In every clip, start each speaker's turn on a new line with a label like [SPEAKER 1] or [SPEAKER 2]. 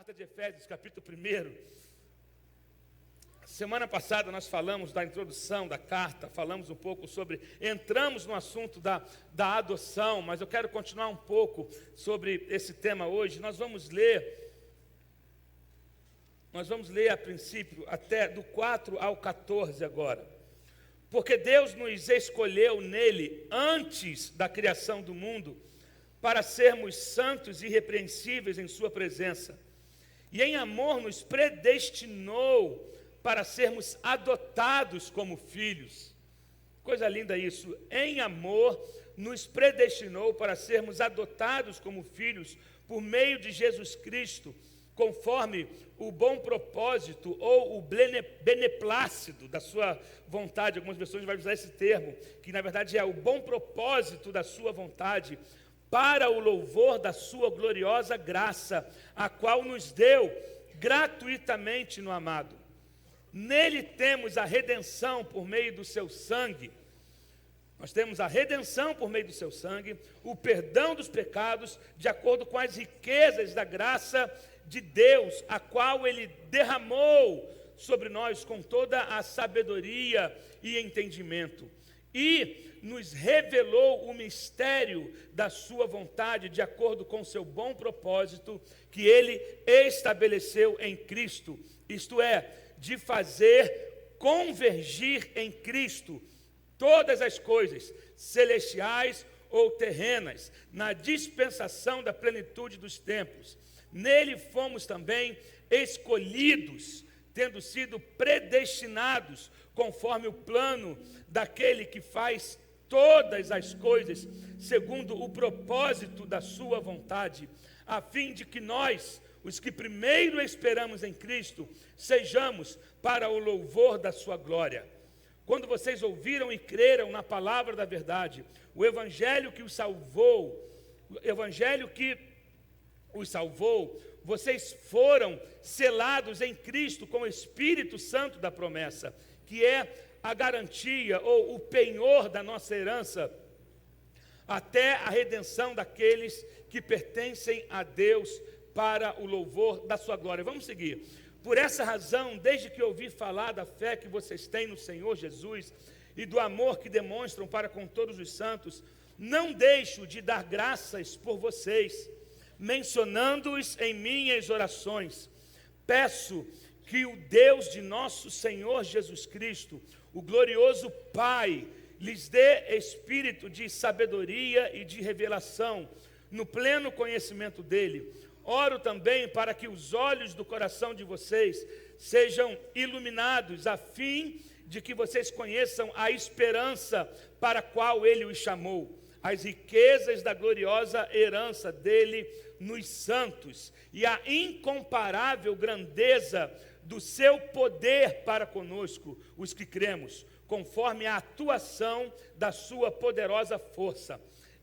[SPEAKER 1] Carta de Efésios, capítulo 1. Semana passada nós falamos da introdução da carta, falamos um pouco sobre, entramos no assunto da adoção, mas eu quero continuar um pouco sobre esse tema hoje. Nós vamos ler a princípio até do 4 ao 14 agora. Porque Deus nos escolheu nele antes da criação do mundo para sermos santos e irrepreensíveis em sua presença. E em amor nos predestinou para sermos adotados como filhos. Coisa linda isso. Em amor nos predestinou para sermos adotados como filhos por meio de Jesus Cristo, conforme o bom propósito ou o beneplácito da sua vontade. Algumas pessoas vão usar esse termo, que na verdade é o bom propósito da sua vontade, para o louvor da sua gloriosa graça, a qual nos deu gratuitamente no amado. Nele temos a redenção por meio do seu sangue. Nós temos a redenção por meio do seu sangue, o perdão dos pecados, de acordo com as riquezas da graça de Deus, a qual Ele derramou sobre nós com toda a sabedoria e entendimento. E nos revelou o mistério da sua vontade, de acordo com o seu bom propósito, que Ele estabeleceu em Cristo, isto é, de fazer convergir em Cristo todas as coisas, celestiais ou terrenas, na dispensação da plenitude dos tempos. Nele fomos também escolhidos, tendo sido predestinados, conforme o plano daquele que faz todas as coisas, segundo o propósito da sua vontade, a fim de que nós, os que primeiro esperamos em Cristo, sejamos para o louvor da sua glória. Quando vocês ouviram e creram na palavra da verdade, o evangelho que os salvou, vocês foram selados em Cristo com o Espírito Santo da promessa, que é a garantia ou o penhor da nossa herança, até a redenção daqueles que pertencem a Deus, para o louvor da sua glória. Vamos seguir. Por essa razão, desde que ouvi falar da fé que vocês têm no Senhor Jesus e do amor que demonstram para com todos os santos, não deixo de dar graças por vocês, mencionando-os em minhas orações. Peço que o Deus de nosso Senhor Jesus Cristo, o glorioso Pai, lhes dê espírito de sabedoria e de revelação, no pleno conhecimento dele. Oro também para que os olhos do coração de vocês sejam iluminados, a fim de que vocês conheçam a esperança para a qual ele os chamou, as riquezas da gloriosa herança dele nos santos e a incomparável grandeza do seu poder para conosco, os que cremos, conforme a atuação da sua poderosa força.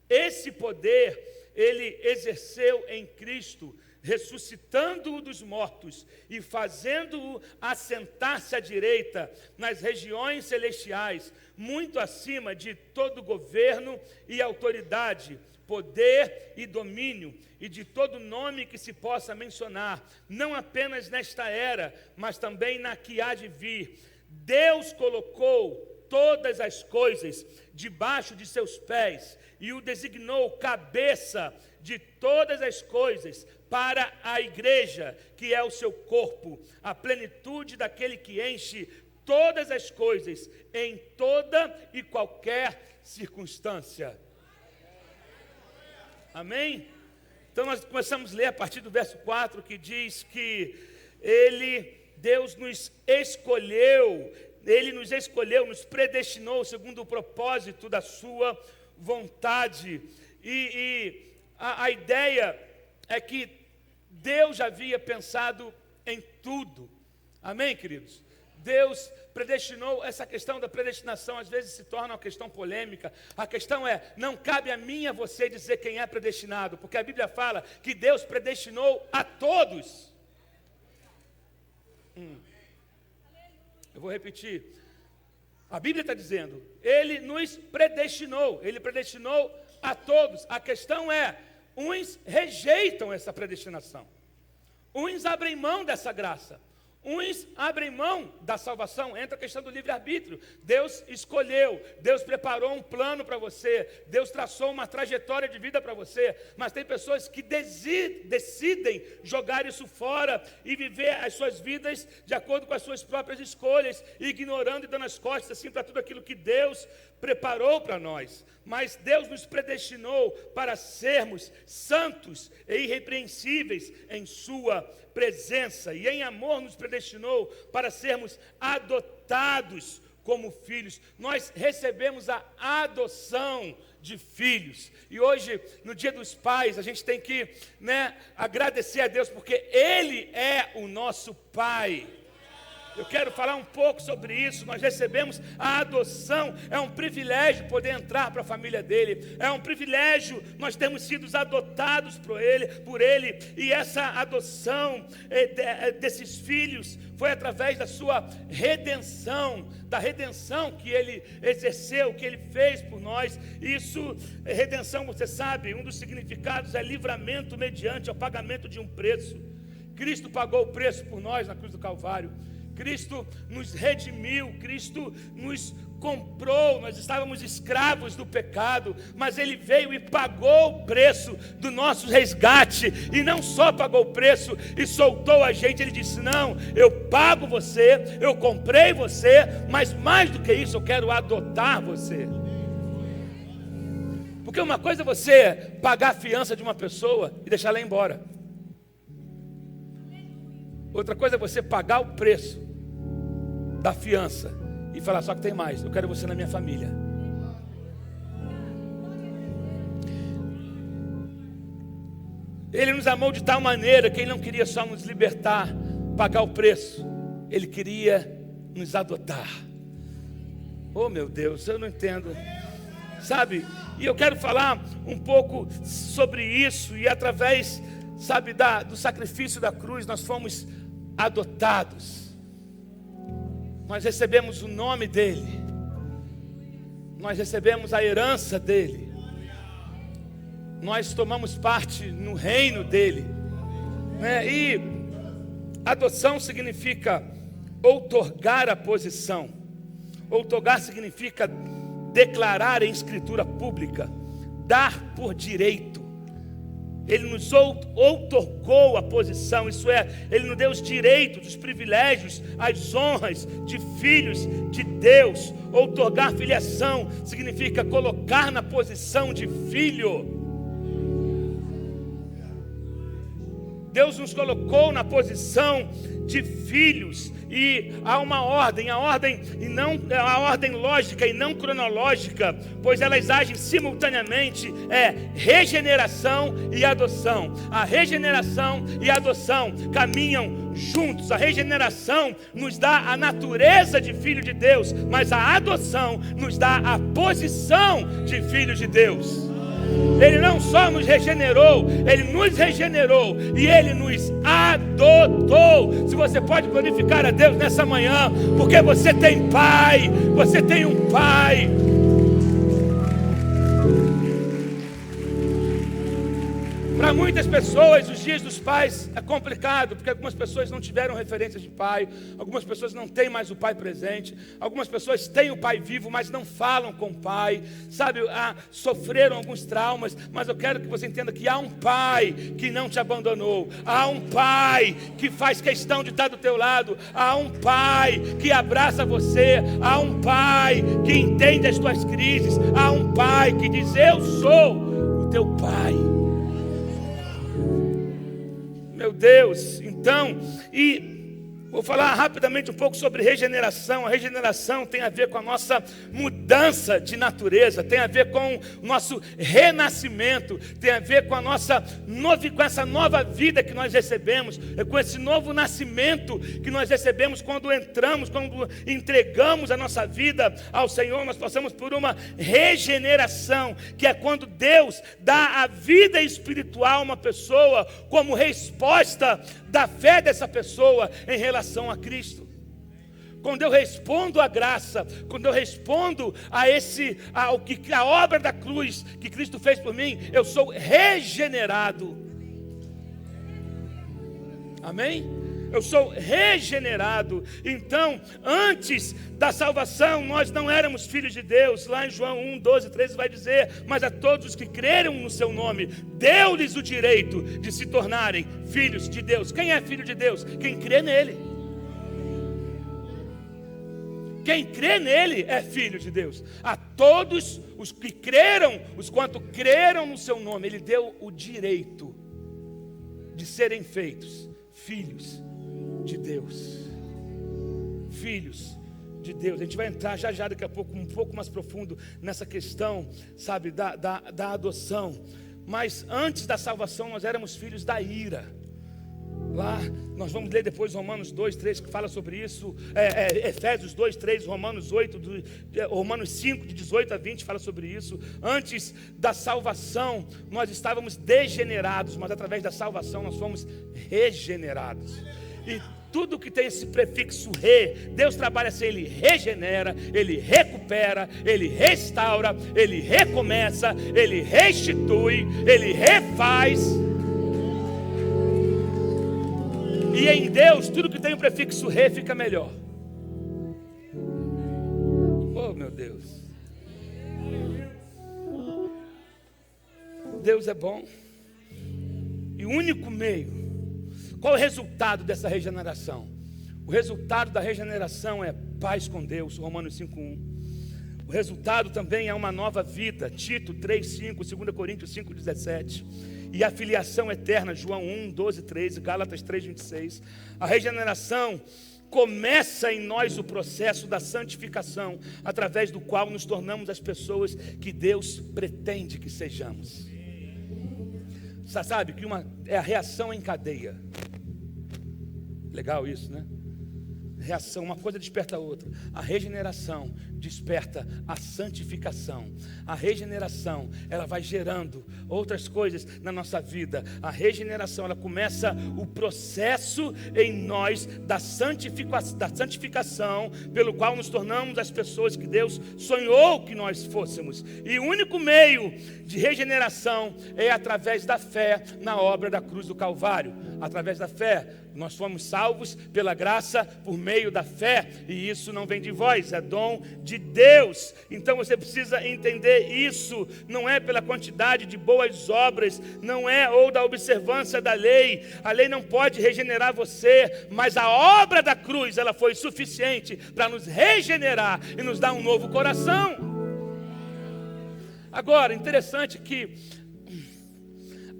[SPEAKER 1] Esse poder ele exerceu em Cristo, ressuscitando-o dos mortos e fazendo-o assentar-se à direita nas regiões celestiais, muito acima de todo governo e autoridade, poder e domínio, e de todo nome que se possa mencionar, não apenas nesta era, mas também na que há de vir. Deus colocou todas as coisas debaixo de seus pés e o designou cabeça de todas as coisas para a igreja, que é o seu corpo, a plenitude daquele que enche todas as coisas em toda e qualquer circunstância. Amém? Então nós começamos a ler a partir do verso 4, que diz que Deus nos escolheu, nos predestinou segundo o propósito da sua vontade. E a ideia é que Deus já havia pensado em tudo. Amém, queridos? Deus predestinou. Essa questão da predestinação às vezes se torna uma questão polêmica. A questão é, não cabe a mim e a você dizer quem é predestinado, porque a Bíblia fala que Deus predestinou a todos. Eu vou repetir. A Bíblia está dizendo, Ele nos predestinou, Ele predestinou a todos. A questão é, uns rejeitam essa predestinação. Uns abrem mão dessa graça. Uns abrem mão da salvação. Entra a questão do livre-arbítrio. Deus escolheu, Deus preparou um plano para você, Deus traçou uma trajetória de vida para você, mas tem pessoas que decidem jogar isso fora e viver as suas vidas de acordo com as suas próprias escolhas, ignorando e dando as costas assim para tudo aquilo que Deus preparou para nós. Mas Deus nos predestinou para sermos santos e irrepreensíveis em sua presença, e em amor nos predestinou para sermos adotados como filhos. Nós recebemos a adoção de filhos, e hoje, no Dia dos Pais, a gente tem que, agradecer a Deus, porque Ele é o nosso Pai. Eu quero falar um pouco sobre isso. Nós recebemos a adoção, é um privilégio poder entrar para a família dele, é um privilégio nós termos sido adotados por ele, e essa adoção desses filhos foi através da sua redenção, da redenção que ele exerceu, que ele fez por nós. Isso, redenção, você sabe, um dos significados é livramento mediante o pagamento de um preço. Cristo pagou o preço por nós na cruz do Calvário. Cristo nos redimiu, Cristo nos comprou. Nós estávamos escravos do pecado, mas Ele veio e pagou o preço do nosso resgate, e não só pagou o preço e soltou a gente, Ele disse: não, eu pago você, eu comprei você, mas mais do que isso, eu quero adotar você. Porque uma coisa é você pagar a fiança de uma pessoa e deixar ela embora, outra coisa é você pagar o preço da fiança e falar: só que tem mais, eu quero você na minha família. Ele nos amou de tal maneira que Ele não queria só nos libertar, pagar o preço, Ele queria nos adotar. Oh meu Deus, eu não entendo, sabe? E eu quero falar um pouco sobre isso, e através, sabe, do sacrifício da cruz, nós fomos adotados. Nós recebemos o nome dEle, nós recebemos a herança dEle, nós tomamos parte no reino dEle, E adoção significa outorgar a posição. Outorgar significa declarar em escritura pública, dar por direito. Ele nos outorgou a posição, isso é, Ele nos deu os direitos, os privilégios, as honras de filhos de Deus. Outorgar filiação significa colocar na posição de filho. Deus nos colocou na posição de filhos, e há uma ordem, e não a ordem lógica e não cronológica, pois elas agem simultaneamente, regeneração e adoção. A regeneração e a adoção caminham juntos. A regeneração nos dá a natureza de filho de Deus, mas a adoção nos dá a posição de filho de Deus. Ele não só nos regenerou, Ele nos regenerou e Ele nos adotou. Se você pode glorificar a Deus nessa manhã, porque você tem pai, você tem um pai. Para muitas pessoas, os dias dos pais é complicado, porque algumas pessoas não tiveram referência de pai, algumas pessoas não têm mais o pai presente, algumas pessoas têm o pai vivo, mas não falam com o pai, sabe, sofreram alguns traumas, mas eu quero que você entenda que há um pai que não te abandonou, há um pai que faz questão de estar do teu lado, há um pai que abraça você, há um pai que entende as tuas crises, há um pai que diz: eu sou o teu pai. Meu Deus, então, e vou falar rapidamente um pouco sobre regeneração. A regeneração tem a ver com a nossa mudança de natureza, tem a ver com o nosso renascimento, tem a ver com a com essa nova vida que nós recebemos, com esse novo nascimento que nós recebemos quando entregamos a nossa vida ao Senhor. Nós passamos por uma regeneração, que é quando Deus dá a vida espiritual a uma pessoa como resposta da fé dessa pessoa em relação a Cristo. Quando eu respondo à graça, quando eu respondo a obra da cruz que Cristo fez por mim, eu sou regenerado. Amém? Eu sou regenerado. Então, antes da salvação, nós não éramos filhos de Deus. Lá em João 1, 12, 13 vai dizer: mas a todos os que creram no seu nome, deu-lhes o direito de se tornarem filhos de Deus. Quem é filho de Deus? Quem crê nele. Quem crê nele é filho de Deus. A todos os que creram, os quanto creram no seu nome, ele deu o direito de serem feitos filhos de Deus. Filhos de Deus. A gente vai entrar já daqui a pouco, um pouco mais profundo nessa questão, sabe, da adoção. Mas antes da salvação nós éramos filhos da ira. Lá, nós vamos ler depois Romanos 2, 3, que fala sobre isso, Efésios 2, 3, Romanos 8, Romanos 5, de 18 a 20, fala sobre isso. Antes da salvação, nós estávamos degenerados, mas através da salvação nós fomos regenerados. E tudo que tem esse prefixo re, Deus trabalha assim: Ele regenera, Ele recupera, Ele restaura, Ele recomeça, Ele restitui, Ele refaz. E em Deus, tudo que tem o prefixo re fica melhor. Oh, meu Deus. Deus é bom. E o único meio. Qual é o resultado dessa regeneração? O resultado da regeneração é paz com Deus, Romanos 5:1. O resultado também é uma nova vida, Tito 3:5, 2 Coríntios 5:17. E a filiação eterna, João 1, 12, 13, Gálatas 3, 26. A regeneração começa em nós o processo da santificação, através do qual nos tornamos as pessoas que Deus pretende que sejamos. Você sabe que é a reação em cadeia. Legal isso, né? Reação, uma coisa desperta a outra. A regeneração desperta a santificação. A regeneração, ela vai gerando outras coisas na nossa vida. A regeneração, ela começa o processo em nós da santificação, pelo qual nos tornamos as pessoas que Deus sonhou que nós fôssemos. E o único meio de regeneração é através da fé na obra da cruz do Calvário. Através da fé, nós fomos salvos pela graça por meio da fé, e isso não vem de vós, é dom de Deus. Então você precisa entender isso. Não é pela quantidade de boas obras, não é ou da observância da lei. A lei não pode regenerar você, mas a obra da cruz, ela foi suficiente para nos regenerar e nos dar um novo coração. Agora, interessante que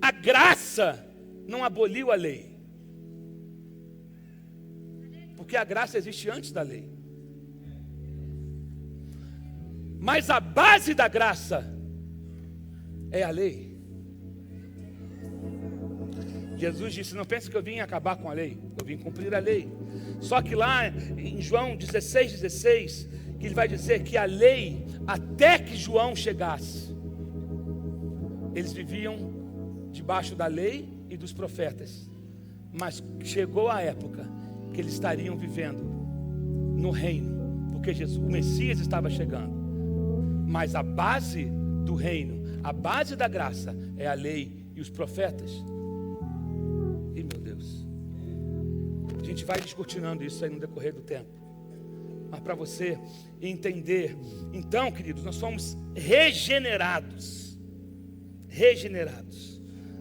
[SPEAKER 1] a graça não aboliu a lei, porque a graça existe antes da lei. Mas a base da graça é a lei. Jesus disse: não pense que eu vim acabar com a lei, eu vim cumprir a lei. Só que lá em João 16, que ele vai dizer que a lei, até que João chegasse, eles viviam debaixo da lei e dos profetas. Mas chegou a época que eles estariam vivendo no reino, porque o Messias estava chegando. Mas a base do reino, a base da graça é a lei e os profetas. E meu Deus, a gente vai descortinando isso aí no decorrer do tempo. Mas para você entender, então, queridos, nós somos regenerados. Regenerados.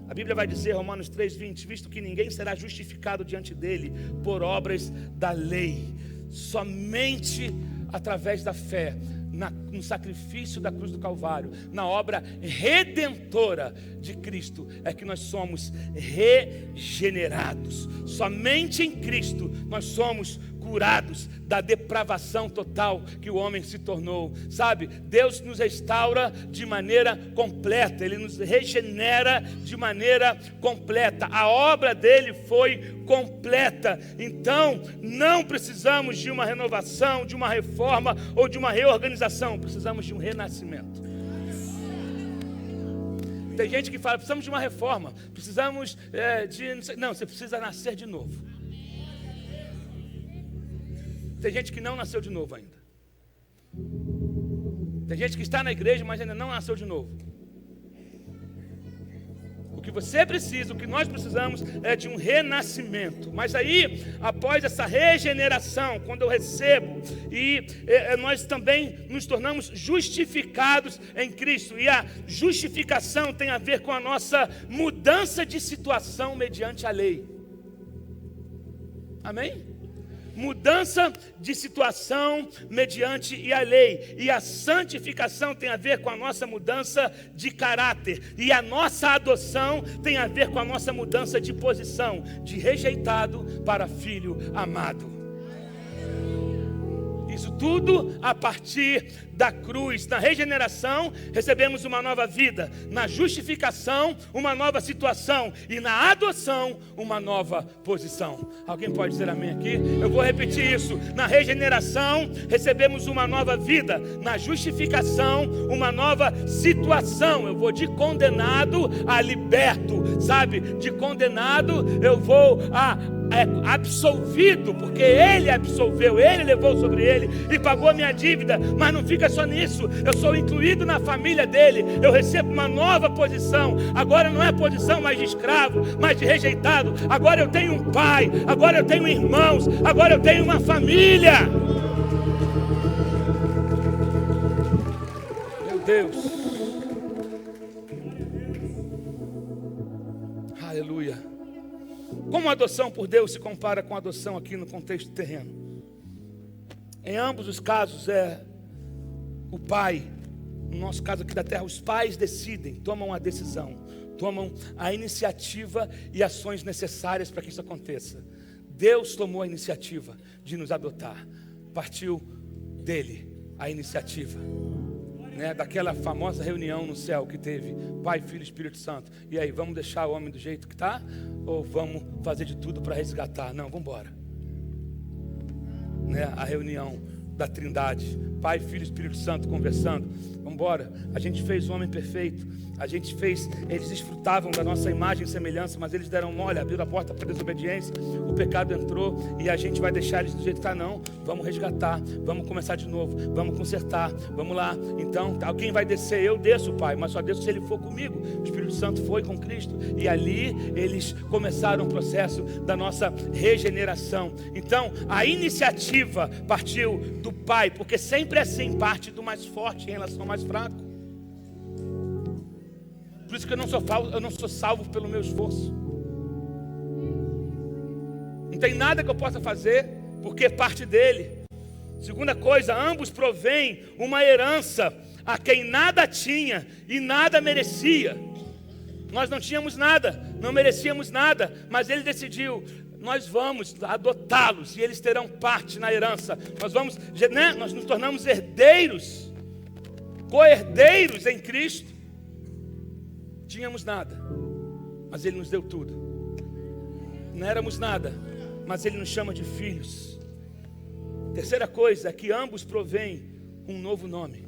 [SPEAKER 1] A Bíblia vai dizer, Romanos 3:20, visto que ninguém será justificado diante dele por obras da lei, somente através da fé no sacrifício da cruz do Calvário, na obra redentora de Cristo, é que nós somos regenerados. Somente em Cristo nós somos curados da depravação total que o homem se tornou. Sabe, Deus nos restaura de maneira completa, Ele nos regenera de maneira completa. A obra dele foi completa. Então não precisamos de uma renovação, de uma reforma ou de uma reorganização. Precisamos de um renascimento. Tem gente que fala: precisamos de uma reforma, precisamos não, você precisa nascer de novo. Tem gente que não nasceu de novo ainda. Tem gente que está na igreja, mas ainda não nasceu de novo. O que você precisa, o que nós precisamos é de um renascimento. Mas aí, após essa regeneração, quando eu recebo, nós também nos tornamos justificados em Cristo. E a justificação tem a ver com a nossa mudança de situação mediante a lei. Amém? Mudança de situação mediante a lei. E a santificação tem a ver com a nossa mudança de caráter. E a nossa adoção tem a ver com a nossa mudança de posição, de rejeitado para filho amado. Isso tudo a partir da cruz. Na regeneração, recebemos uma nova vida. Na justificação, uma nova situação. E na adoção, uma nova posição. Alguém pode dizer amém aqui? Eu vou repetir isso. Na regeneração, recebemos uma nova vida. Na justificação, uma nova situação. Eu vou de condenado a liberto. Sabe? De condenado, eu vou absolvido, porque Ele absolveu, Ele levou sobre Ele e pagou a minha dívida. Mas não fica só nisso, eu sou incluído na família dele, eu recebo uma nova posição. Agora não é posição mais de escravo, mas de rejeitado. Agora eu tenho um pai, agora eu tenho irmãos, agora eu tenho uma família. Meu Deus, aleluia. Como a adoção por Deus se compara com a adoção aqui no contexto terreno? Em ambos os casos é o pai, no nosso caso aqui da terra, os pais decidem, tomam a decisão, tomam a iniciativa e ações necessárias para que isso aconteça. Deus tomou a iniciativa de nos adotar, partiu dele a iniciativa. Daquela famosa reunião no céu que teve Pai, Filho e Espírito Santo. E aí, vamos deixar o homem do jeito que está? Ou vamos fazer de tudo para resgatar? Não, vamos embora. A reunião da Trindade, Pai, Filho e Espírito Santo conversando. Vamos embora. A gente fez o homem perfeito. Eles desfrutavam da nossa imagem e semelhança, mas eles deram mole, abriram a porta para a desobediência, o pecado entrou e a gente vai deixar eles do jeito que está? Não, vamos resgatar, vamos começar de novo, vamos consertar, vamos lá. Então, alguém vai descer, eu desço, Pai, mas só desço se Ele for comigo. O Espírito Santo foi com Cristo e ali eles começaram o processo da nossa regeneração. Então, a iniciativa partiu do Pai, porque sempre assim parte do mais forte em relação ao mais fraco. Por isso que eu não sou salvo pelo meu esforço. Não tem nada que eu possa fazer, porque parte dele. Segunda coisa, ambos provêm uma herança a quem nada tinha e nada merecia. Nós não tínhamos nada, não merecíamos nada, mas ele decidiu, nós vamos adotá-los e eles terão parte na herança. Nós nos tornamos herdeiros, co-herdeiros em Cristo. Tínhamos nada, mas Ele nos deu tudo. Não éramos nada, mas Ele nos chama de filhos. Terceira coisa é que ambos provêm um novo nome.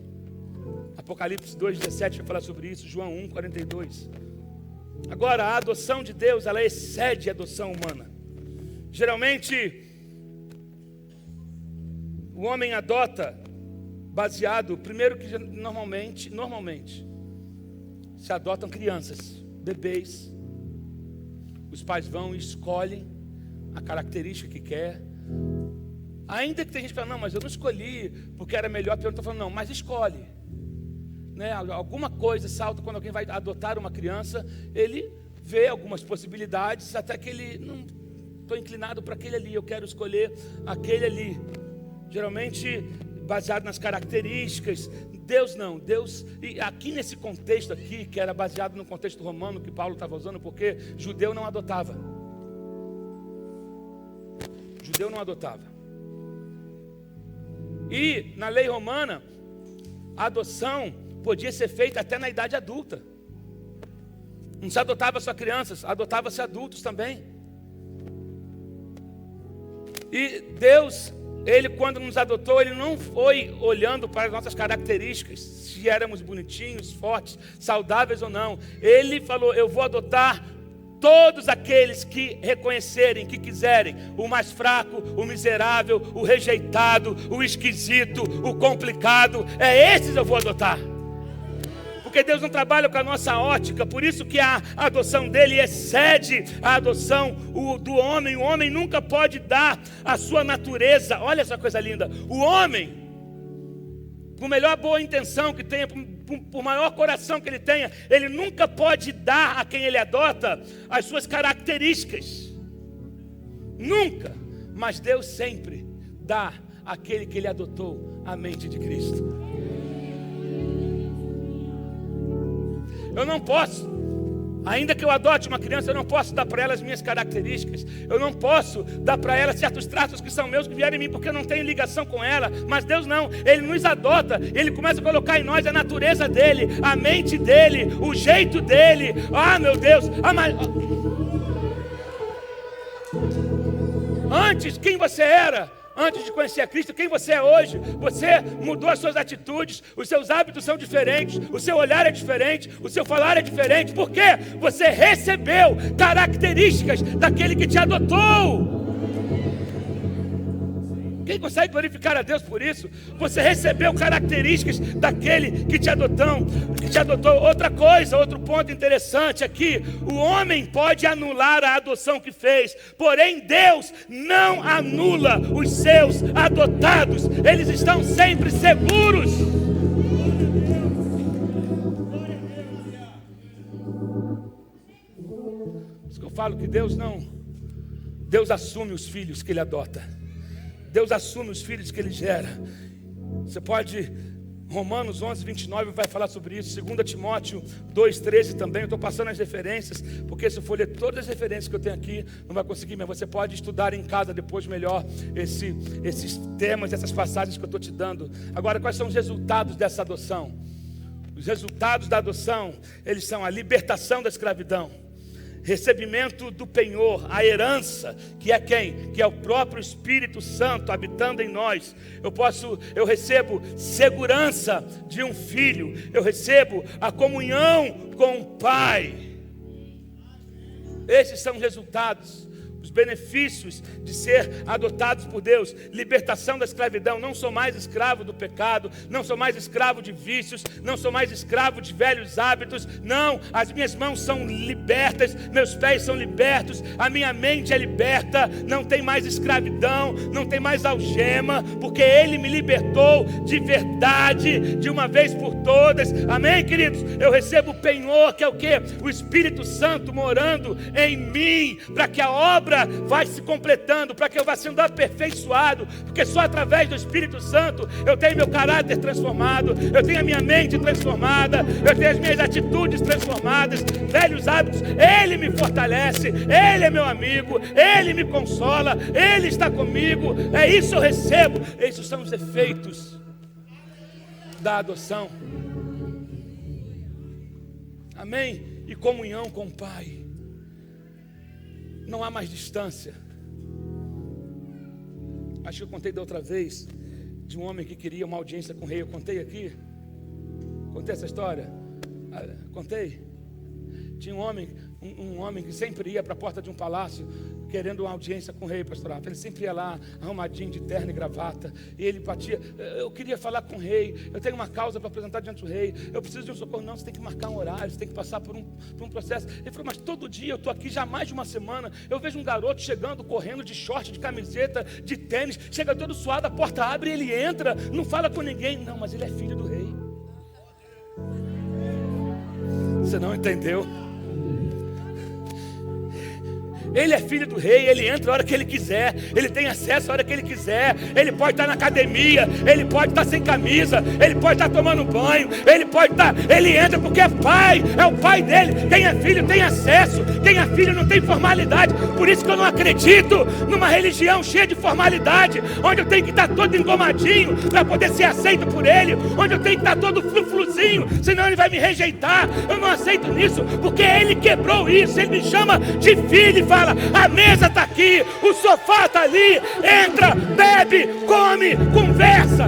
[SPEAKER 1] Apocalipse 2,17 vai falar sobre isso, João 1,42. Agora, a adoção de Deus, ela excede a adoção humana. Geralmente, o homem adota baseado, primeiro que normalmente, se adotam crianças, bebês. Os pais vão e escolhem a característica que quer. Ainda que tem gente que fala, não, mas eu não escolhi porque era melhor. Eu estou falando, não, mas escolhe. Alguma coisa salta quando alguém vai adotar uma criança. Ele vê algumas possibilidades, até que ele, não estou inclinado para aquele ali, eu quero escolher aquele ali. Geralmente baseado nas características. Deus não, Deus, e aqui nesse contexto aqui, que era baseado no contexto romano que Paulo estava usando, porque judeu não adotava. Judeu não adotava. E na lei romana, a adoção podia ser feita até na idade adulta. Não se adotava só crianças, adotava-se adultos também. E Deus, Ele quando nos adotou, Ele não foi olhando para as nossas características, se éramos bonitinhos, fortes, saudáveis ou não. Ele falou, eu vou adotar todos aqueles que reconhecerem, que quiserem, o mais fraco, o miserável, o rejeitado, o esquisito, o complicado, esses eu vou adotar. porque Deus não trabalha com a nossa ótica. Por isso que a adoção dele excede a adoção do homem. O homem nunca pode dar a sua natureza. Olha essa coisa linda. O homem, por melhor boa intenção que tenha, por maior coração que ele tenha, ele nunca pode dar a quem ele adota as suas características. Nunca. Mas Deus sempre dá àquele que ele adotou a mente de Cristo. Eu não posso, ainda que eu adote uma criança, eu não posso dar para ela as minhas características. Eu não posso dar para ela certos traços que são meus, que vieram em mim, porque eu não tenho ligação com ela. Mas Deus não, Ele nos adota. Ele começa a colocar em nós a natureza dEle, a mente dEle, o jeito dEle. Ah, meu Deus, antes, quem você era? Antes de conhecer a Cristo, quem você é hoje? Você mudou as suas atitudes, os seus hábitos são diferentes, o seu olhar é diferente, o seu falar é diferente. Por quê? Você recebeu características daquele que te adotou. Quem consegue glorificar a Deus por isso? Você recebeu características daquele que te adotou. Outra coisa, outro ponto interessante aqui: o homem pode anular a adoção que fez, porém Deus não anula os seus adotados. Eles estão sempre seguros. Por isso que eu falo que Deus assume os filhos que Ele adota. Deus assume os filhos que Ele gera. Você pode, Romanos 11, 29 vai falar sobre isso. 2 Timóteo 2, 13 também. Eu estou passando as referências, porque se eu for ler todas as referências que eu tenho aqui, não vai conseguir, mas você pode estudar em casa depois melhor esses temas, essas passagens que eu estou te dando. Agora, quais são os resultados dessa adoção? Os resultados da adoção, eles são a libertação da escravidão, recebimento do penhor, a herança, que é quem? Que é o próprio Espírito Santo habitando em nós. Eu recebo segurança de um filho, eu recebo a comunhão com o Pai. Esses são os resultados, os benefícios de ser adotados por Deus. Libertação da escravidão. Não sou mais escravo do pecado, não sou mais escravo de vícios, não sou mais escravo de velhos hábitos. Não, as minhas mãos são libertas, meus pés são libertos, a minha mente é liberta. Não tem mais escravidão, não tem mais algema, porque Ele me libertou de verdade, de uma vez por todas. Amém, queridos? Eu recebo o penhor, que é o quê? O Espírito Santo morando em mim, para que a obra vai se completando, para que eu vá sendo aperfeiçoado, porque só através do Espírito Santo eu tenho meu caráter transformado, eu tenho a minha mente transformada, eu tenho as minhas atitudes transformadas, velhos hábitos. Ele me fortalece, Ele é meu amigo, Ele me consola, Ele está comigo. É isso eu recebo. Esses são os efeitos da adoção. Amém? E comunhão com o Pai. Não há mais distância. Acho que eu contei da outra vez de um homem que queria uma audiência com o rei. Eu contei aqui? Contei essa história? Contei? Tinha um homem que sempre ia para a porta de um palácio querendo uma audiência com o rei, pastor Rafa. Ele sempre ia lá, arrumadinho de terno e gravata, e ele batia: eu queria falar com o rei, eu tenho uma causa para apresentar diante do rei, eu preciso de um socorro. Não, você tem que marcar um horário, você tem que passar por um processo. Ele falou: mas todo dia eu estou aqui, já há mais de uma semana, eu vejo um garoto chegando, correndo de short, de camiseta, de tênis, chega todo suado, a porta abre e ele entra, não fala com ninguém. Não, mas ele é filho do rei. Você não entendeu? Ele é filho do rei, ele entra a hora que ele quiser, ele tem acesso a hora que ele quiser, ele pode estar na academia, ele pode estar sem camisa, ele pode estar tomando banho, ele entra porque é pai, é o pai dele. Quem é filho tem acesso, quem é filho não tem formalidade. Por isso que eu não acredito numa religião cheia de formalidade, onde eu tenho que estar todo engomadinho para poder ser aceito por ele, onde eu tenho que estar todo frufruzinho, senão ele vai me rejeitar. Eu não aceito nisso, porque ele quebrou isso. Ele me chama de filho e fala: a mesa está aqui, o sofá está ali, entra, bebe, come, conversa.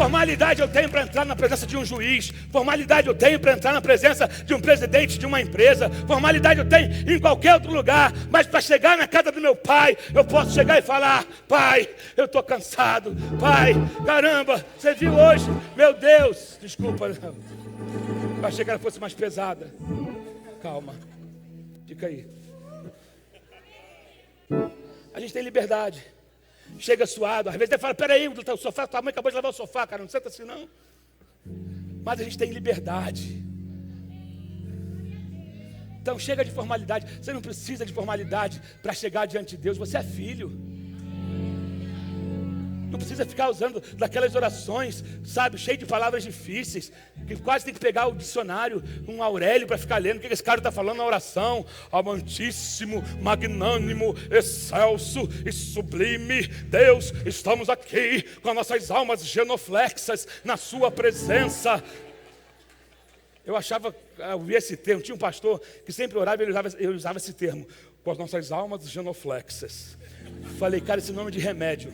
[SPEAKER 1] Formalidade eu tenho para entrar na presença de um juiz. Formalidade eu tenho para entrar na presença de um presidente de uma empresa. Formalidade eu tenho em qualquer outro lugar. Mas para chegar na casa do meu pai, eu posso chegar e falar: pai, eu estou cansado. Pai, caramba, você viu hoje? Meu Deus, desculpa. Eu achei que ela fosse mais pesada. Calma, fica aí. A gente tem liberdade. Chega suado, às vezes ele fala: peraí, o sofá, tua mãe acabou de lavar o sofá, cara, não senta assim não. Mas a gente tem liberdade. Então chega de formalidade. Você não precisa de formalidade para chegar diante de Deus. Você é filho. Não precisa ficar usando daquelas orações, sabe, cheio de palavras difíceis, que quase tem que pegar o dicionário, um Aurélio para ficar lendo o que esse cara está falando na oração. Amantíssimo, magnânimo, excelso e sublime Deus, estamos aqui com as nossas almas genuflexas na sua presença. Eu ouvi esse termo, tinha um pastor que sempre orava e ele usava esse termo, com as nossas almas genuflexas. Falei, cara, esse nome é de remédio.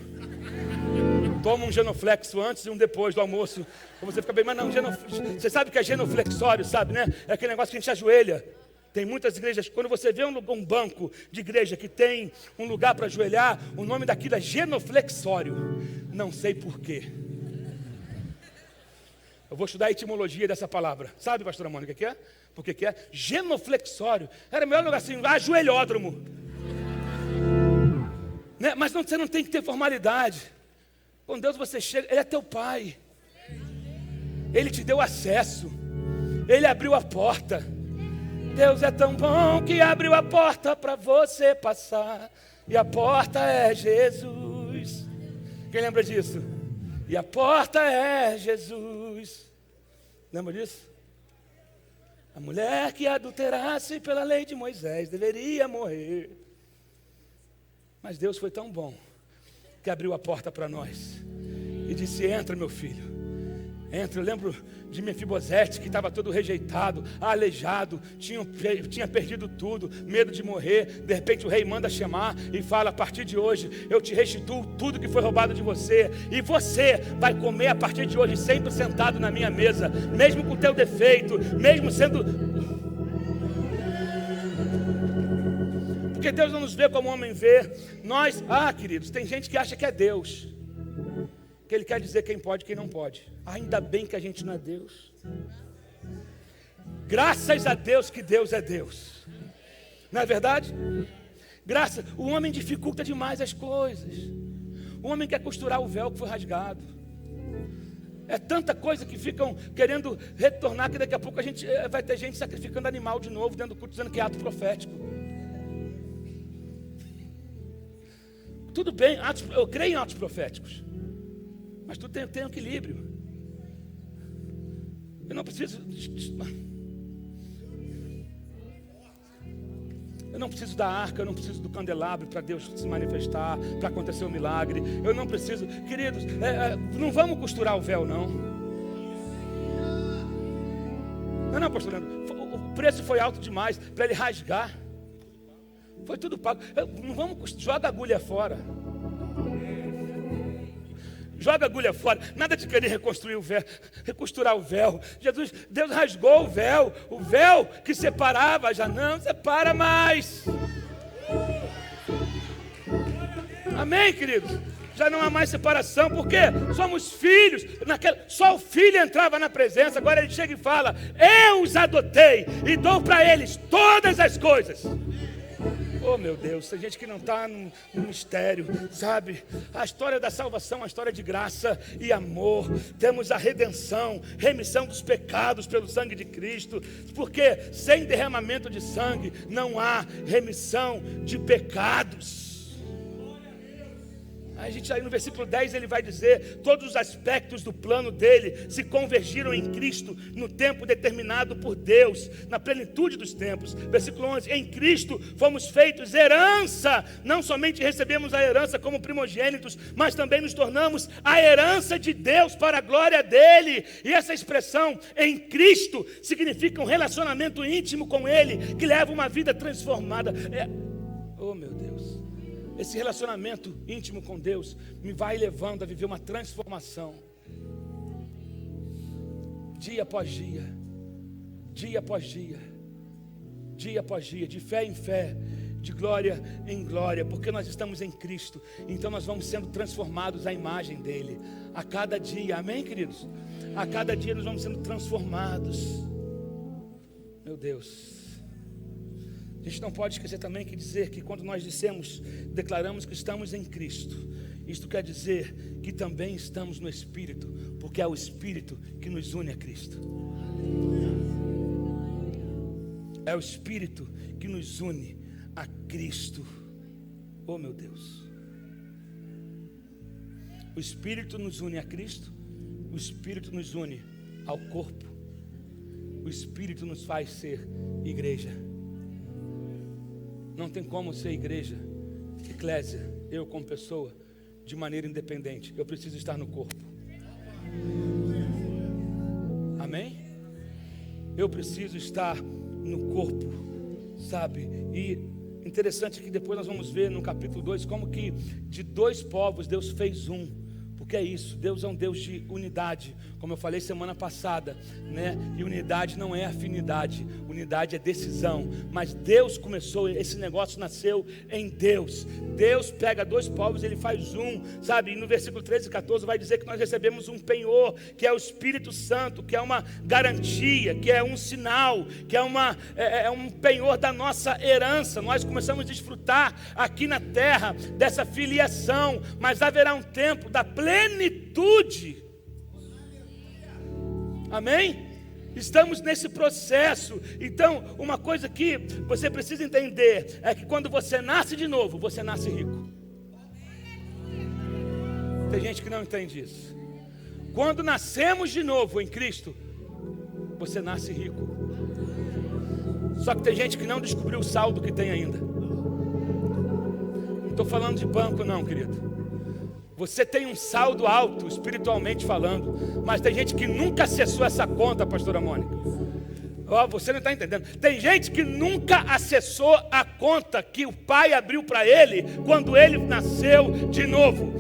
[SPEAKER 1] Toma um genuflexo antes e um depois do almoço, para você ficar bem. Mas não, você sabe o que é genuflexório, sabe, né? É aquele negócio que a gente ajoelha. Tem muitas igrejas, quando você vê um banco de igreja que tem um lugar para ajoelhar, o nome daquilo é genuflexório. Não sei porquê. Eu vou estudar a etimologia dessa palavra. Sabe, pastora Mônica, o que é? Por que é? Genuflexório. Era o melhor lugar assim, ajoelhódromo. Né? Mas você não tem que ter formalidade. Com Deus você chega, Ele é teu pai. Ele te deu acesso. Ele abriu a porta. Deus é tão bom que abriu a porta para você passar. E a porta é Jesus. Quem lembra disso? E a porta é Jesus. Lembra disso? A mulher que adulterasse pela lei de Moisés deveria morrer. Mas Deus foi tão bom que abriu a porta para nós e disse: entra, meu filho, entra. Eu lembro de Mefibosete, que estava todo rejeitado, aleijado, tinha perdido tudo, medo de morrer. De repente o rei manda chamar e fala: a partir de hoje eu te restituo tudo que foi roubado de você, e você vai comer a partir de hoje sempre sentado na minha mesa, mesmo com o teu defeito, mesmo sendo... Porque Deus não nos vê como o homem vê. Nós, queridos, tem gente que acha que é Deus, que Ele quer dizer quem pode e quem não pode. Ainda bem que a gente não é Deus. Graças a Deus que Deus é Deus. Não é verdade? O homem dificulta demais as coisas. O homem quer costurar o véu que foi rasgado. É tanta coisa que ficam querendo retornar, que daqui a pouco vai ter gente sacrificando animal de novo dentro do culto, dizendo que é ato profético. Tudo bem, eu creio em atos proféticos, mas tudo tem um equilíbrio. Eu não preciso da arca, eu não preciso do candelabro para Deus se manifestar, para acontecer um milagre. Eu não preciso, queridos, não vamos costurar o véu, não. Não, pastor Leandro, o preço foi alto demais para ele rasgar. Foi tudo pago. Não vamos, joga a agulha fora. Joga a agulha fora. Nada de querer reconstruir o véu, recosturar o véu. Deus rasgou o véu que separava já não separa mais. Amém, queridos? Já não há mais separação, porque somos filhos. Só o filho entrava na presença. Agora ele chega e fala: eu os adotei e dou para eles todas as coisas. Oh, meu Deus, tem gente que não está no mistério, sabe? A história da salvação é uma história de graça e amor. Temos a redenção, remissão dos pecados pelo sangue de Cristo, porque sem derramamento de sangue não há remissão de pecados. A gente aí no versículo 10 ele vai dizer: todos os aspectos do plano dele se convergiram em Cristo no tempo determinado por Deus, na plenitude dos tempos. Versículo 11: em Cristo fomos feitos herança, não somente recebemos a herança como primogênitos, mas também nos tornamos a herança de Deus para a glória dele. E essa expressão em Cristo significa um relacionamento íntimo com ele, que leva uma vida transformada. Oh, meu Deus, esse relacionamento íntimo com Deus me vai levando a viver uma transformação. dia após dia, dia após dia, dia após dia, de fé em fé, de glória em glória, porque nós estamos em Cristo, então nós vamos sendo transformados à imagem dele, a cada dia, amém, queridos? A cada dia nós vamos sendo transformados. Meu Deus, a gente não pode esquecer também que dizer que quando nós declaramos que estamos em Cristo, isto quer dizer que também estamos no Espírito, porque é o Espírito que nos une a Cristo. É o Espírito que nos une a Cristo. Oh meu Deus, o Espírito nos une a Cristo, o Espírito nos une ao corpo, o Espírito nos faz ser igreja. Não tem como ser igreja, eclésia, eu como pessoa, de maneira independente. Eu preciso estar no corpo. Amém? Eu preciso estar no corpo, sabe? E interessante que depois nós vamos ver no capítulo 2 como que de dois povos Deus fez um. Porque é isso, Deus é um Deus de unidade, como eu falei semana passada, né? E unidade não é afinidade, unidade é decisão. Mas Deus começou, esse negócio nasceu em Deus. Deus pega dois povos, ele faz um, sabe? E no versículo 13 e 14 vai dizer que nós recebemos um penhor, que é o Espírito Santo, que é uma garantia, que é um sinal, que é um penhor da nossa herança. Nós começamos a desfrutar aqui na terra dessa filiação, mas haverá um tempo da plenitude. Amém? Estamos nesse processo. Então, uma coisa que você precisa entender é que quando você nasce de novo, você nasce rico. Tem gente que não entende isso. Quando nascemos de novo em Cristo, você nasce rico. Só que tem gente que não descobriu o saldo que tem ainda. Não estou falando de banco não, querido. Você tem um saldo alto, espiritualmente falando, mas tem gente que nunca acessou essa conta, pastora Mônica. Você não está entendendo. Tem gente que nunca acessou a conta que o pai abriu para ele quando ele nasceu de novo,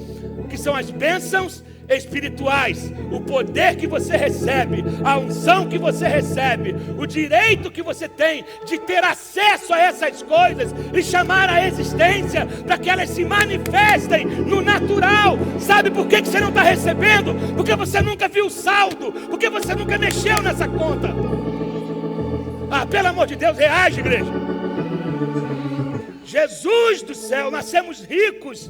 [SPEAKER 1] que são as bênçãos espirituais, o poder que você recebe, a unção que você recebe, o direito que você tem de ter acesso a essas coisas e chamar a existência para que elas se manifestem no natural. Sabe por que você não está recebendo? Porque você nunca viu o saldo, porque você nunca mexeu nessa conta. Pelo amor de Deus, reage, igreja. Jesus do céu, nascemos ricos.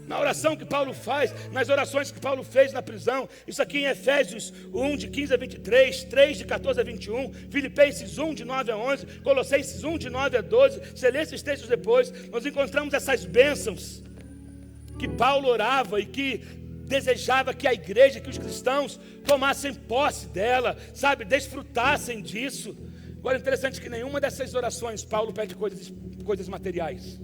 [SPEAKER 1] Na oração que Paulo faz, nas orações que Paulo fez na prisão, isso aqui em Efésios 1, de 15 a 23, 3, de 14 a 21, Filipenses 1, de 9 a 11, Colossenses 1, de 9 a 12, você lê esses textos depois, nós encontramos essas bênçãos que Paulo orava e que desejava que a igreja, que os cristãos tomassem posse dela, sabe, desfrutassem disso. Agora é interessante que nenhuma dessas orações Paulo pede coisas materiais.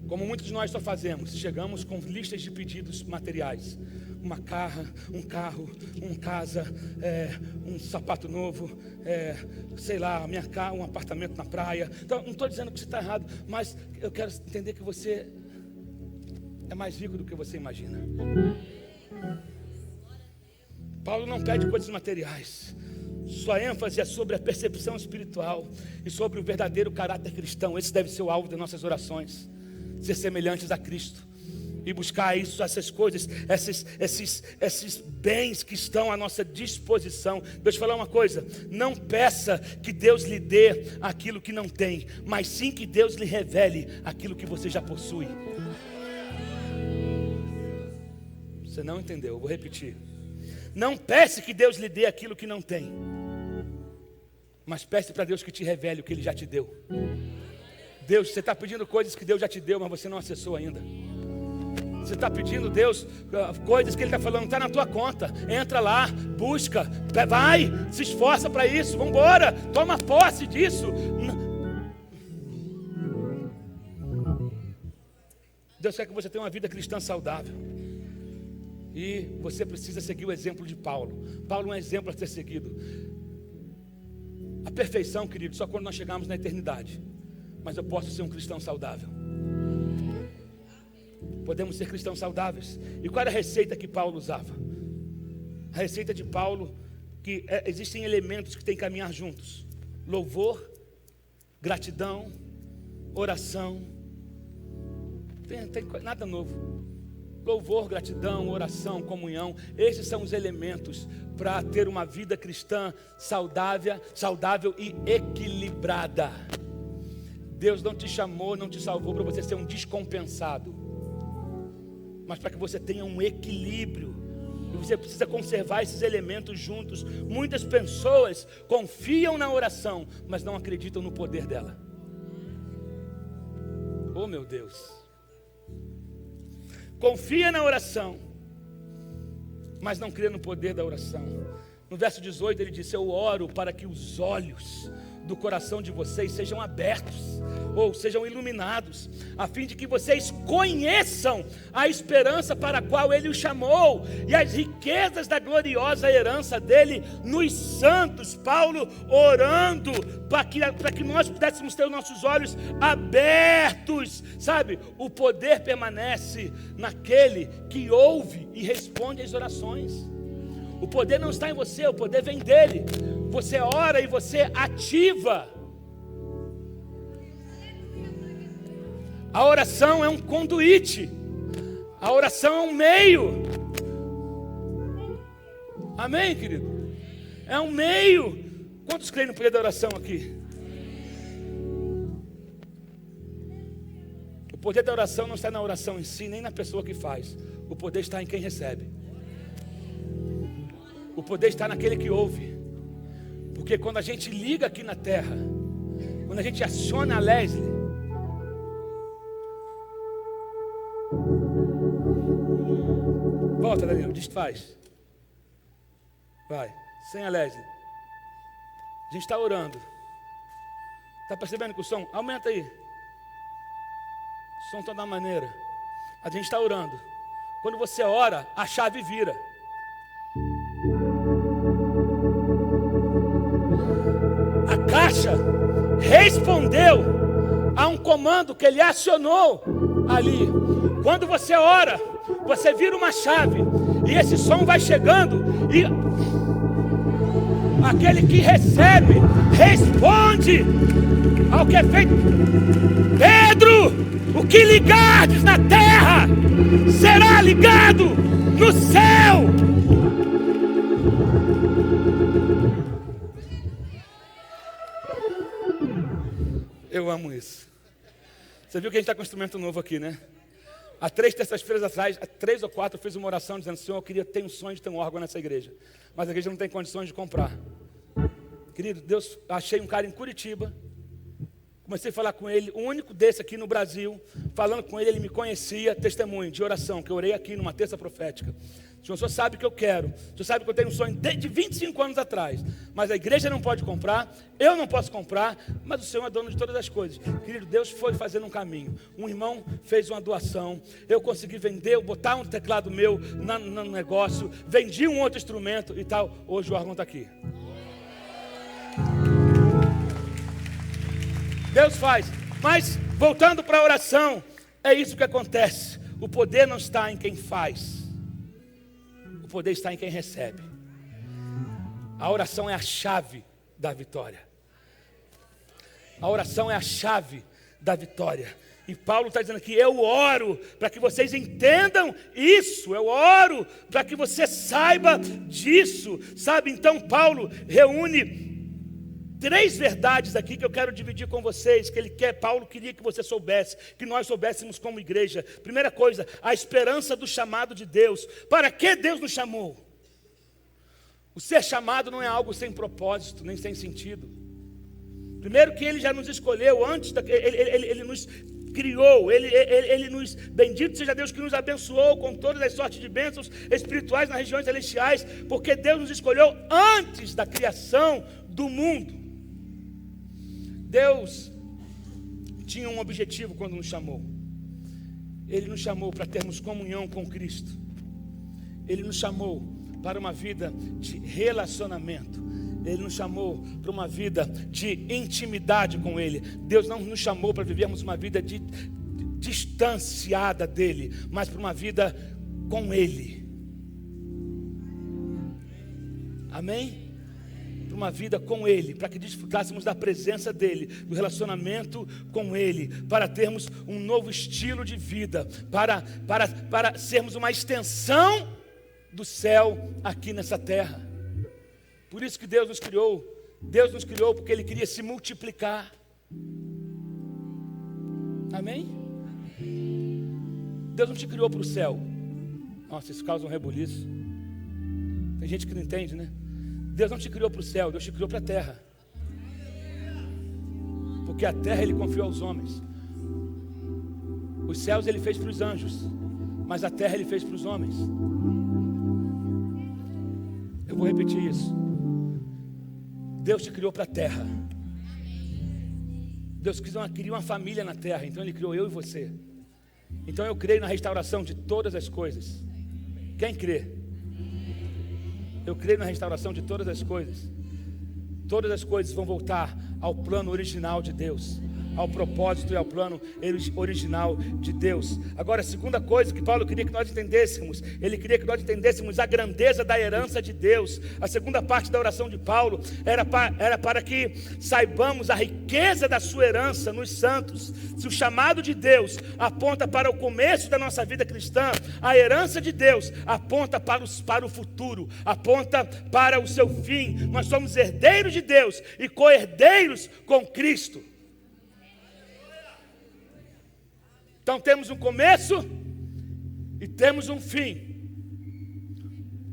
[SPEAKER 1] Como muitos de nós só fazemos, chegamos com listas de pedidos materiais. Um carro, uma casa, um sapato novo, sei lá, um apartamento na praia. Então, não estou dizendo que você está errado, mas eu quero entender que você é mais rico do que você imagina. Paulo não pede coisas materiais. Sua ênfase é sobre a percepção espiritual e sobre o verdadeiro caráter cristão. Esse deve ser o alvo das nossas orações. Ser semelhantes a Cristo e buscar isso, essas coisas, esses bens que estão à nossa disposição. Deixa eu te falar uma coisa: não peça que Deus lhe dê aquilo que não tem, mas sim que Deus lhe revele aquilo que você já possui. Você não entendeu, eu vou repetir. Não peça que Deus lhe dê aquilo que não tem, mas peça para Deus que te revele o que Ele já te deu. Deus, você está pedindo coisas que Deus já te deu, mas você não acessou ainda. Você está pedindo Deus coisas que Ele está falando, está na tua conta. Entra lá, busca, vai, se esforça para isso, vamos embora, toma posse disso. Deus quer que você tenha uma vida cristã saudável. E você precisa seguir o exemplo de Paulo. Paulo é um exemplo a ser seguido. A perfeição, querido, só quando nós chegarmos na eternidade. Mas eu posso ser um cristão saudável. Podemos ser cristãos saudáveis. E qual era a receita que Paulo usava? A receita de Paulo, que existem elementos que têm que caminhar juntos: louvor, gratidão, oração. Tem nada novo. Louvor, gratidão, oração, comunhão. Esses são os elementos para ter uma vida cristã saudável e equilibrada. Deus não te chamou, não te salvou para você ser um descompensado, mas para que você tenha um equilíbrio. E você precisa conservar esses elementos juntos. Muitas pessoas confiam na oração, mas não acreditam no poder dela. Oh, meu Deus. Confia na oração, mas não crê no poder da oração. No verso 18 ele disse: eu oro para que os olhos do coração de vocês sejam abertos, ou sejam iluminados, a fim de que vocês conheçam a esperança para a qual Ele os chamou, e as riquezas da gloriosa herança dEle nos santos. Paulo orando para que nós pudéssemos ter os nossos olhos abertos, sabe? O poder permanece naquele que ouve e responde às orações. O poder não está em você, o poder vem dele. Você ora e você ativa. A oração é um conduíte. A oração é um meio. Amém, querido? É um meio. Quantos creem no poder da oração aqui? O poder da oração não está na oração em si, nem na pessoa que faz. O poder está em quem recebe. O poder está naquele que ouve. Porque quando a gente liga aqui na terra, quando a gente aciona a Leslie, volta, Danilo, desfaz. Vai, sem a Leslie. A gente está orando. Está percebendo que o som? Aumenta aí. O som está da maneira. A gente está orando. Quando você ora, a chave vira. A caixa respondeu a um comando que ele acionou ali. Quando você ora, você vira uma chave e esse som vai chegando e aquele que recebe responde ao que é feito. Pedro, o que ligardes na terra será ligado no céu. Eu amo isso. Você viu que a gente está com um instrumento novo aqui, né? Há 3 terças-feiras atrás, há 3 ou 4, eu fiz uma oração dizendo: Senhor, eu queria ter um sonho de ter um órgão nessa igreja, mas a igreja não tem condições de comprar. Querido, Deus, achei um cara em Curitiba, comecei a falar com ele, o único desse aqui no Brasil. Falando com ele, ele me conhecia, testemunho de oração, que eu orei aqui numa terça profética. O senhor sabe o que eu quero, o senhor sabe que eu tenho um sonho de 25 anos atrás, mas a igreja não pode comprar, eu não posso comprar, mas o Senhor é dono de todas as coisas. Querido, Deus foi fazendo um caminho. Um irmão fez uma doação, eu consegui vender, botar um teclado meu no negócio, vendi um outro instrumento e tal. Hoje o órgão está aqui. Deus faz. Mas voltando para a oração, é isso que acontece. O poder não está em quem faz, o poder está em quem recebe. A oração é a chave da vitória. A oração é a chave da vitória. E Paulo está dizendo aqui: eu oro para que vocês entendam isso. Eu oro para que você saiba disso, sabe? Então Paulo reúne 3 verdades aqui que eu quero dividir com vocês, que Paulo queria que você soubesse, que nós soubéssemos como igreja. Primeira coisa, a esperança do chamado de Deus. Para que Deus nos chamou? O ser chamado não é algo sem propósito, nem sem sentido. Primeiro que Ele já nos escolheu, Ele nos criou, Ele nos, bendito seja Deus que nos abençoou com todas as sortes de bênçãos espirituais nas regiões celestiais, porque Deus nos escolheu antes da criação do mundo. Deus tinha um objetivo quando nos chamou. Ele nos chamou para termos comunhão com Cristo. Ele nos chamou para uma vida de relacionamento. Ele nos chamou para uma vida de intimidade com Ele. Deus não nos chamou para vivermos uma vida distanciada dEle, mas para uma vida com Ele. Amém? Para uma vida com Ele, para que desfrutássemos da presença dEle, do relacionamento com Ele, para termos um novo estilo de vida, para sermos uma extensão do céu aqui nessa terra. Por isso que Deus nos criou porque Ele queria se multiplicar. Amém? Deus não te criou para o céu. Nossa, isso causa um rebuliço. Tem gente que não entende, né? Deus não te criou para o céu, Deus te criou para a terra. Porque a terra Ele confiou aos homens. Os céus Ele fez para os anjos, mas a terra Ele fez para os homens. Eu vou repetir isso. Deus te criou para a terra. Deus queria uma família na terra, então Ele criou eu e você. Então eu creio na restauração de todas as coisas. Quem crê? Eu creio na restauração de todas as coisas. Todas as coisas vão voltar ao plano original de Deus, ao propósito e ao plano original de Deus. Agora, a segunda coisa que Paulo queria que nós entendêssemos, ele queria que nós entendêssemos a grandeza da herança de Deus. A segunda parte da oração de Paulo era para que saibamos a riqueza da sua herança nos santos. Se o chamado de Deus aponta para o começo da nossa vida cristã, a herança de Deus aponta para o futuro, aponta para o seu fim. Nós somos herdeiros de Deus e co-herdeiros com Cristo. Então temos um começo e temos um fim.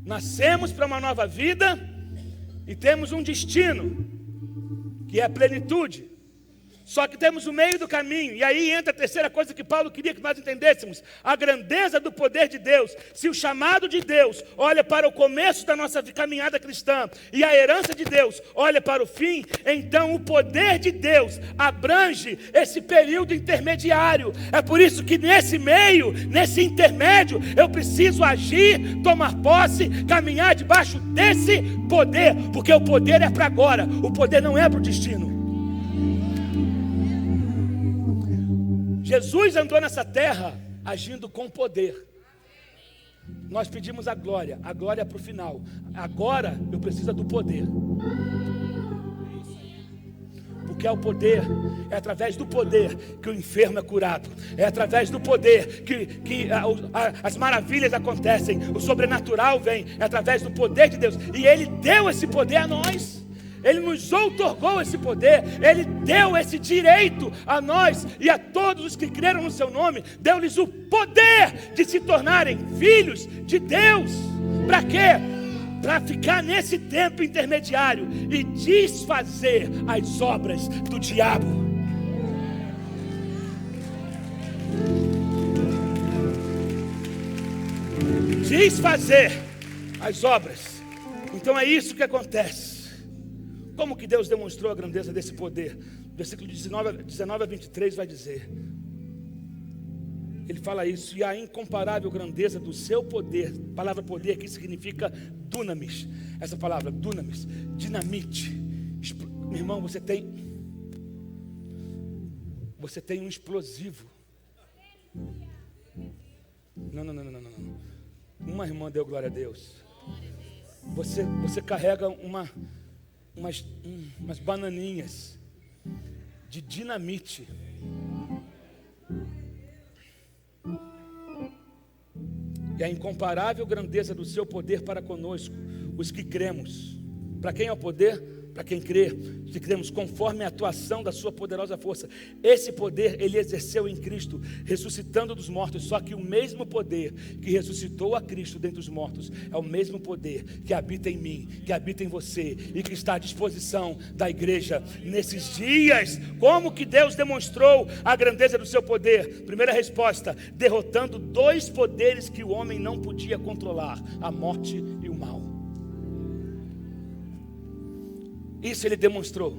[SPEAKER 1] Nascemos para uma nova vida e temos um destino, que é a plenitude. Só que temos o meio do caminho. E aí entra a terceira coisa que Paulo queria que nós entendêssemos: a grandeza do poder de Deus. Se o chamado de Deus olha para o começo da nossa caminhada cristã e a herança de Deus olha para o fim, então o poder de Deus abrange esse período intermediário. É por isso que nesse meio, nesse intermédio, eu preciso agir, tomar posse, caminhar debaixo desse poder, porque o poder é para agora, o poder não é para o destino. Jesus andou nessa terra agindo com poder. Nós pedimos a glória é para o final. Agora eu preciso do poder. Porque é o poder, é através do poder que o enfermo é curado. É através do poder que as maravilhas acontecem. O sobrenatural vem, é através do poder de Deus. E Ele deu esse poder a nós. Ele nos outorgou esse poder, Ele deu esse direito a nós e a todos os que creram no seu nome, deu-lhes o poder de se tornarem filhos de Deus. Para quê? Para ficar nesse tempo intermediário e desfazer as obras do diabo. Desfazer as obras. Então é isso que acontece. Como que Deus demonstrou a grandeza desse poder? Versículo 19 a 23 vai dizer. Ele fala isso: e a incomparável grandeza do seu poder. A palavra poder aqui significa dunamis. Essa palavra, dunamis, dinamite. Meu irmão, você tem um explosivo. Não. Uma irmã deu glória a Deus. Você carrega umas bananinhas de dinamite. E a incomparável grandeza do seu poder para conosco, os que cremos. Para quem é o poder? Para quem crê, que cremos conforme a atuação da sua poderosa força. Esse poder Ele exerceu em Cristo, ressuscitando dos mortos. Só que o mesmo poder que ressuscitou a Cristo dentre os mortos é o mesmo poder que habita em mim, que habita em você e que está à disposição da igreja nesses dias. Como que Deus demonstrou a grandeza do seu poder? Primeira resposta: derrotando dois poderes que o homem não podia controlar: a morte e o mal. Isso Ele demonstrou,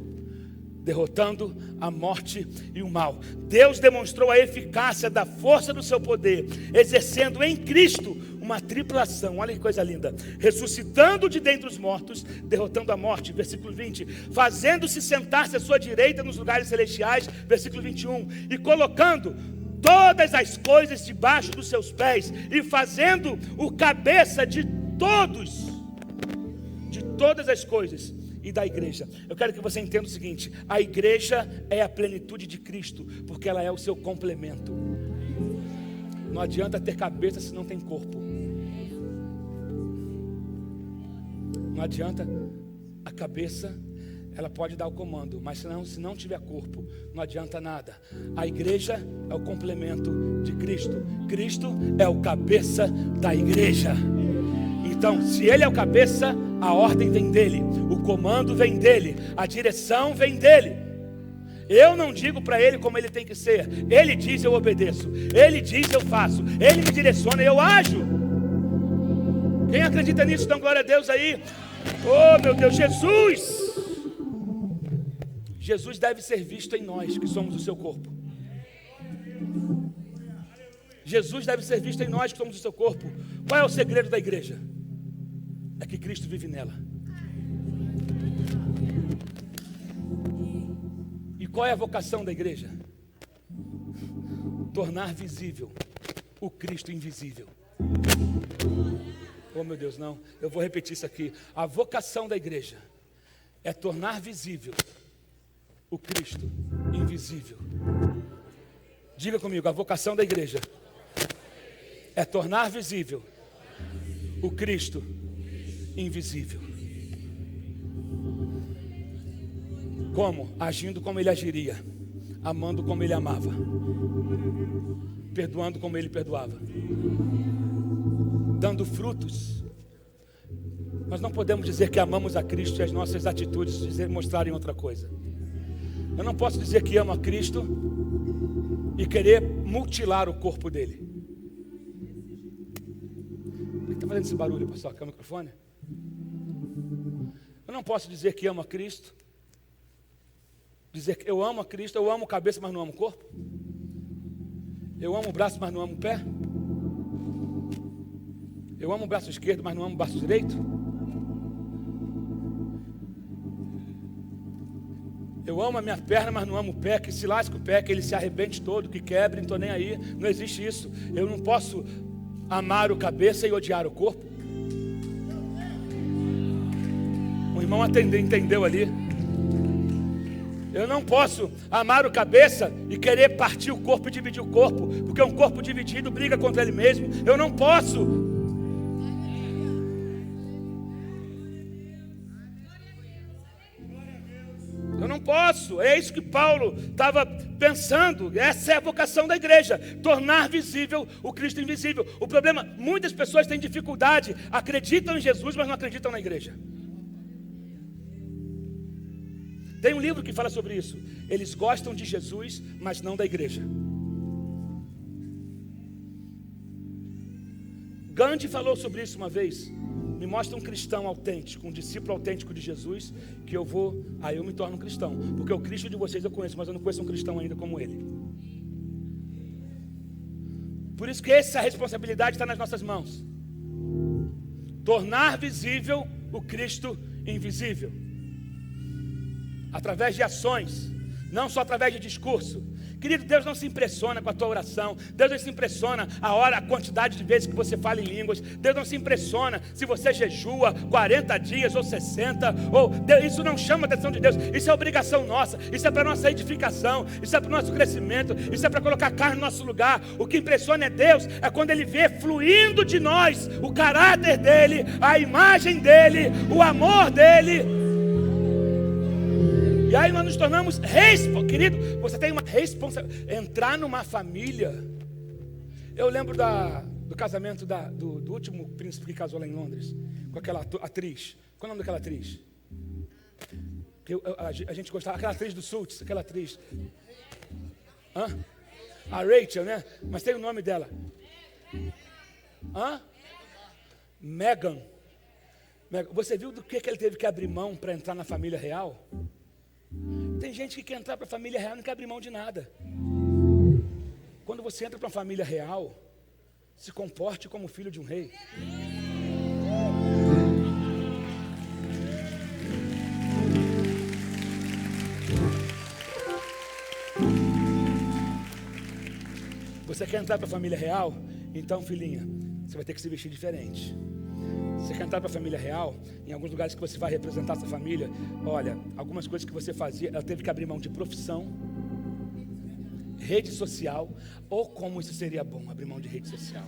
[SPEAKER 1] derrotando a morte e o mal. Deus demonstrou a eficácia da força do seu poder, exercendo em Cristo uma triplação. Olha que coisa linda: ressuscitando de dentre os mortos, derrotando a morte, versículo 20, fazendo-se sentar-se à sua direita nos lugares celestiais, versículo 21, e colocando todas as coisas debaixo dos seus pés, e fazendo o cabeça de todos todas as coisas e da igreja. Eu quero que você entenda o seguinte: a igreja é a plenitude de Cristo, porque ela é o seu complemento. Não adianta ter cabeça se não tem corpo. Não adianta. A cabeça, ela pode dar o comando, mas se não tiver corpo, não adianta nada. A igreja é o complemento de Cristo. Cristo é o cabeça da igreja. Então, se ele é o cabeça, a ordem vem dele, o comando vem dele, a direção vem dele. Eu não digo para ele como ele tem que ser. Ele diz, eu obedeço. Ele diz, eu faço. Ele me direciona, eu ajo. Quem acredita nisso, dá glória a Deus aí. Oh, meu Deus, Jesus deve ser visto em nós, que somos o seu corpo. Jesus deve ser visto em nós, que somos o seu corpo. Qual é o segredo da igreja? É que Cristo vive nela. E qual é a vocação da igreja? Tornar visível o Cristo invisível. Oh, meu Deus, não. Eu vou repetir isso aqui. A vocação da igreja é tornar visível o Cristo invisível. Diga comigo, a vocação da igreja é tornar visível o Cristo invisível. Como? Agindo como ele agiria, amando como ele amava, perdoando como ele perdoava, dando frutos. Nós não podemos dizer que amamos a Cristo e as nossas atitudes mostrarem outra coisa. Eu não posso dizer que amo a Cristo e querer mutilar o corpo dele. Por que está fazendo esse barulho, pastor? Quer o microfone? Eu não posso dizer que amo a Cristo, dizer que eu amo a Cristo, eu amo a cabeça, mas não amo o corpo. Eu amo o braço, mas não amo o pé. Eu amo o braço esquerdo, mas não amo o braço direito. Eu amo a minha perna, mas não amo o pé. Que se lasque o pé, que ele se arrebente todo, que quebre, não estou nem aí. Não existe isso. Eu não posso amar o cabeça e odiar o corpo. O irmão entendeu ali. Eu não posso amar o cabeça e querer partir o corpo e dividir o corpo, porque um corpo dividido briga contra ele mesmo. Eu não posso. Eu não posso. É isso que Paulo estava pensando. Essa é a vocação da igreja, tornar visível o Cristo invisível. O problema, muitas pessoas têm dificuldade, acreditam em Jesus, mas não acreditam na igreja. Tem um livro que fala sobre isso. Eles gostam de Jesus, mas não da igreja. Gandhi falou sobre isso uma vez. Me mostra um cristão autêntico, um discípulo autêntico de Jesus, que eu vou, aí eu me torno um cristão. Porque o Cristo de vocês eu conheço, mas eu não conheço um cristão ainda como ele. Por isso que essa responsabilidade está nas nossas mãos. Tornar visível o Cristo invisível. Através de ações, não só através de discurso. Querido, Deus não se impressiona com a tua oração. Deus não se impressiona a quantidade de vezes que você fala em línguas. Deus não se impressiona se você jejua 40 dias ou 60. Isso não chama a atenção de Deus. Isso é obrigação nossa. Isso é para nossa edificação. Isso é para o nosso crescimento. Isso é para colocar carne no nosso lugar. O que impressiona é Deus, é quando Ele vê fluindo de nós o caráter dEle, a imagem dEle, o amor dEle. E aí nós nos tornamos querido, você tem uma responsabilidade. Entrar numa família. Eu lembro do casamento do último príncipe que casou lá em Londres, com aquela atriz. Qual é o nome daquela atriz? A gente gostava, aquela atriz do Suits, aquela atriz. A Rachel, né? Mas tem o nome dela. Meghan. Você viu do que ele teve que abrir mão para entrar na família real? Tem gente que quer entrar para a família real e não quer abrir mão de nada. Quando você entra para uma família real, se comporte como filho de um rei. Você quer entrar para a família real? Então, filhinha, você vai ter que se vestir diferente. Você quer entrar para a família real? Em alguns lugares que você vai representar essa família, olha, algumas coisas que você fazia, ela teve que abrir mão de profissão, rede social, ou como isso seria bom, abrir mão de rede social.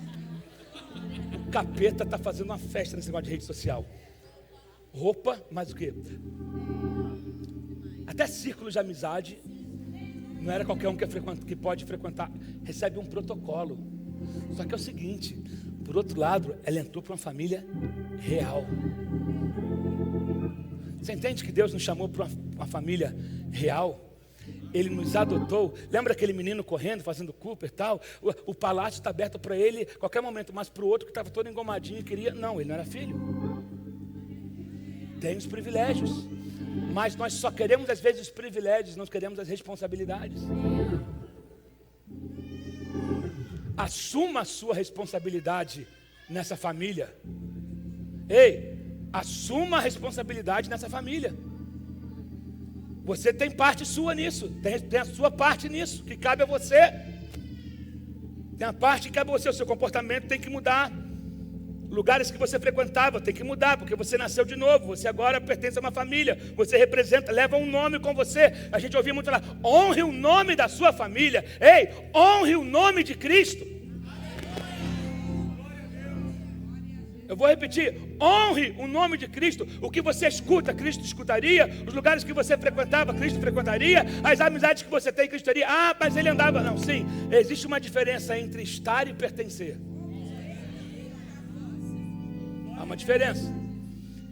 [SPEAKER 1] O capeta está fazendo uma festa nesse negócio de rede social. Roupa, mas o quê? Até círculos de amizade, não era qualquer um que pode frequentar, recebe um protocolo. Só que é o seguinte, por outro lado, ela entrou para uma família real. Você entende que Deus nos chamou para uma família real? Ele nos adotou. Lembra aquele menino correndo, fazendo Cooper e tal? O palácio está aberto para ele a qualquer momento, mas para o outro que estava todo engomadinho e queria... Não, ele não era filho. Tem os privilégios, mas nós só queremos às vezes os privilégios, não queremos as responsabilidades. Assuma a sua responsabilidade nessa família. Ei, assuma a responsabilidade nessa família. Você tem parte sua nisso, tem a sua parte nisso, que cabe a você. Tem a parte que cabe a você, o seu comportamento tem que mudar. Lugares que você frequentava tem que mudar, porque você nasceu de novo, você agora pertence a uma família, você representa, leva um nome com você. A gente ouvia muito falar, honre o nome da sua família. Ei, honre o nome de Cristo. Eu vou repetir, honre o nome de Cristo. O que você escuta, Cristo escutaria. Os lugares que você frequentava, Cristo frequentaria. As amizades que você tem, Cristo teria. Ah, mas ele andava. Não, sim, existe uma diferença entre estar e pertencer. Há uma diferença.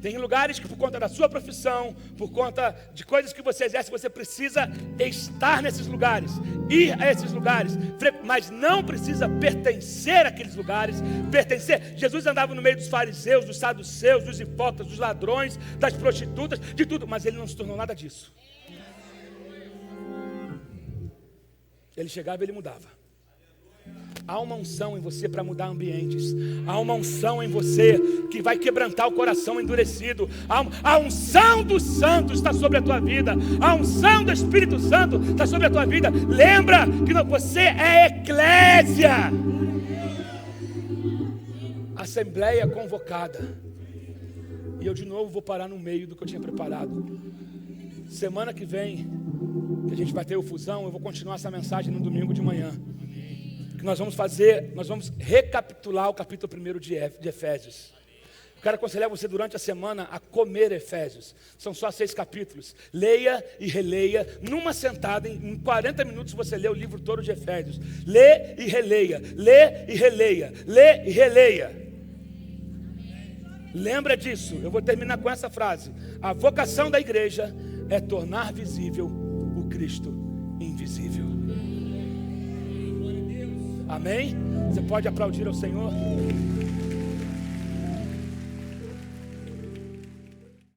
[SPEAKER 1] Tem lugares que por conta da sua profissão, por conta de coisas que você exerce, você precisa estar nesses lugares, ir a esses lugares, mas não precisa pertencer àqueles lugares. Pertencer, Jesus andava no meio dos fariseus, dos saduceus, dos hipócritas, dos ladrões, das prostitutas, de tudo, mas ele não se tornou nada disso. Ele chegava e ele mudava. Há uma unção em você para mudar ambientes. Há uma unção em você que vai quebrantar o coração endurecido. A unção do Santo está sobre a tua vida. A unção do Espírito Santo está sobre a tua vida. Lembra que você é eclésia. Assembleia convocada. E eu de novo vou parar no meio do que eu tinha preparado. Semana que vem, que a gente vai ter o Fusão, eu vou continuar essa mensagem no domingo de manhã. Que nós vamos recapitular o capítulo 1 de Efésios. Eu quero aconselhar você durante a semana a comer Efésios. São só 6 capítulos. Leia e releia. Numa sentada, em 40 minutos você lê o livro todo de Efésios. Lê e releia. Lê e releia. Lê e releia. Lembra disso. Eu vou terminar com essa frase. A vocação da igreja é tornar visível o Cristo invisível. Amém? Você pode aplaudir ao Senhor?